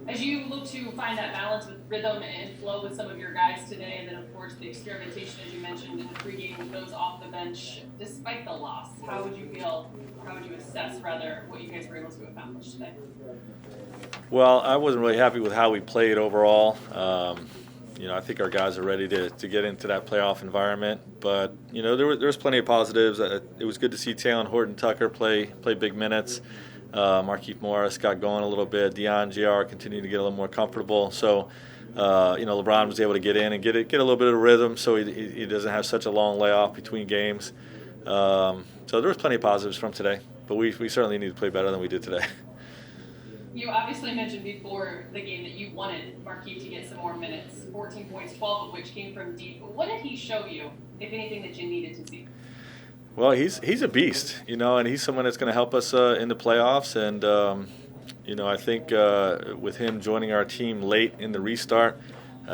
As you look to find that balance with rhythm and flow with some of your guys today, and then of course the experimentation, as you mentioned in the pregame, with those off the bench, despite the loss, how would you feel, or how would you assess rather what you guys were able to accomplish today? Well, I wasn't really happy with how we played overall. I think our guys are ready to get into that playoff environment. But, there was plenty of positives. It was good to see Taylor Horton-Tucker play big minutes. Marquie Morris got going a little bit. Deion Jr. continued to get a little more comfortable. So, LeBron was able to get in and get a little bit of rhythm so he doesn't have such a long layoff between games. So there was plenty of positives from today. But we certainly need to play better than we did today. You obviously mentioned before the game that you wanted Marquie to get some more minutes, 14 points, 12 of which came from deep. But what did he show you, if anything, that you needed to see? Well, he's a beast, and he's someone that's going to help us in the playoffs. And, I think with him joining our team late in the restart,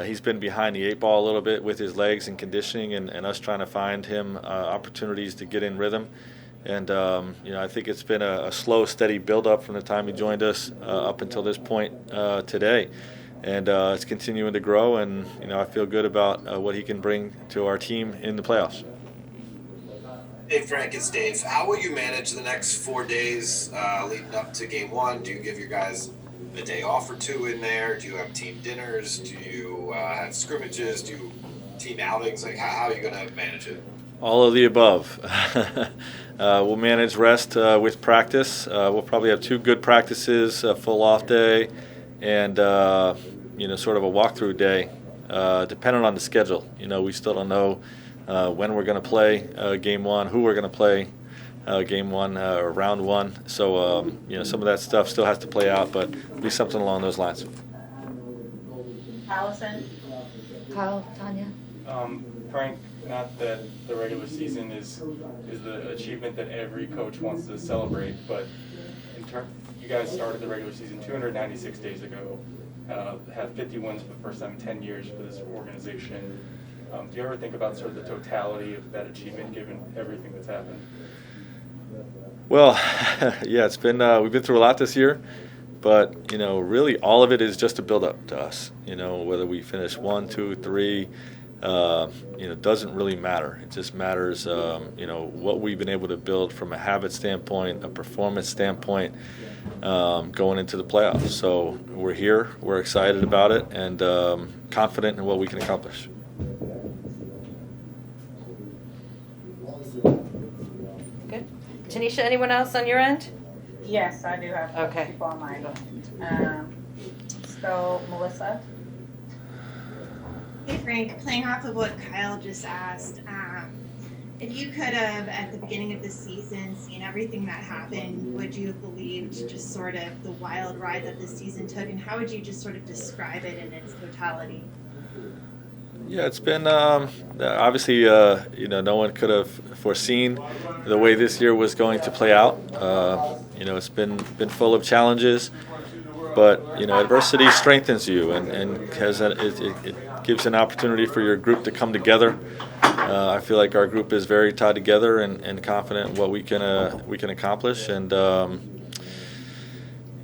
he's been behind the eight ball a little bit with his legs and conditioning and us trying to find him opportunities to get in rhythm. And, I think it's been a slow, steady build-up from the time he joined us up until this point today. And it's continuing to grow, and, I feel good about what he can bring to our team in the playoffs. Hey, Frank, it's Dave. How will you manage the next 4 days leading up to Game 1? Do you give your guys a day off or two in there? Do you have team dinners? Do you have scrimmages? Do you team outings? How are you going to manage it? All of the above. We'll manage rest with practice. We'll probably have 2 good practices, a full off day, and sort of a walkthrough day, depending on the schedule. We still don't know when we're going to play Game 1, who we're going to play Game 1 or Round 1. So some of that stuff still has to play out, but it'll be something along those lines. Allison, Kyle, Tanya. Frank, not that the regular season is the achievement that every coach wants to celebrate, but you guys started the regular season 296 days ago, had 50 wins for the first time in 10 years for this organization. Do you ever think about sort of the totality of that achievement given everything that's happened? Well, yeah, it's been we've been through a lot this year, but really all of it is just a build up to us. Whether we finish 1, 2, 3. Doesn't really matter. It just matters, what we've been able to build from a habit standpoint, a performance standpoint, going into the playoffs. So we're here, we're excited about it, and confident in what we can accomplish. Good. Tanisha, anyone else on your end? yes, I do have Okay. people on mine. So, Melissa? Hey Frank, playing off of what Kyle just asked, if you could have at the beginning of the season seen everything that happened, would you have believed just sort of the wild ride that this season took, and how would you just sort of describe it in its totality? Yeah, it's been obviously no one could have foreseen the way this year was going to play out. It's been full of challenges, but adversity strengthens you and it gives an opportunity for your group to come together. I feel like our group is very tied together and confident in what we can accomplish, and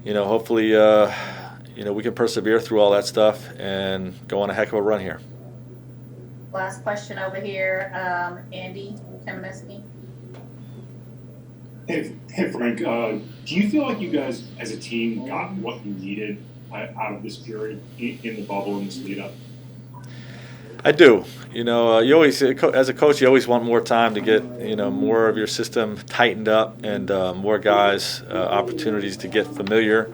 hopefully we can persevere through all that stuff and go on a heck of a run here. Last question over here, Andy Kamenetsky. Hey Frank, do you feel like you guys as a team got what you needed out of this period in the bubble in this lead up? I do. You always, as a coach, you always want more time to get, more of your system tightened up and more guys opportunities to get familiar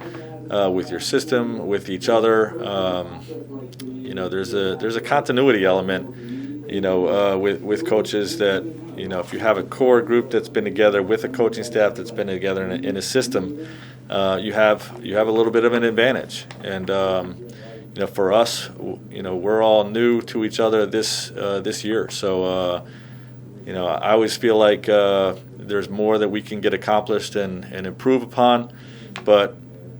with your system, with each other. There's a continuity element, with coaches that, if you have a core group that's been together with a coaching staff that's been together in a system, you have a little bit of an advantage. And for us, we're all new to each other this year. So, I always feel like there's more that we can get accomplished and improve upon. But,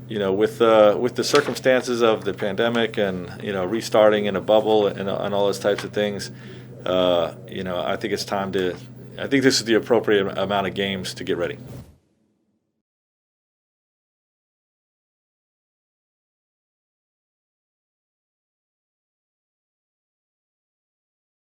with the circumstances of the pandemic and, restarting in a bubble and all those types of things, I think it's time I think this is the appropriate amount of games to get ready.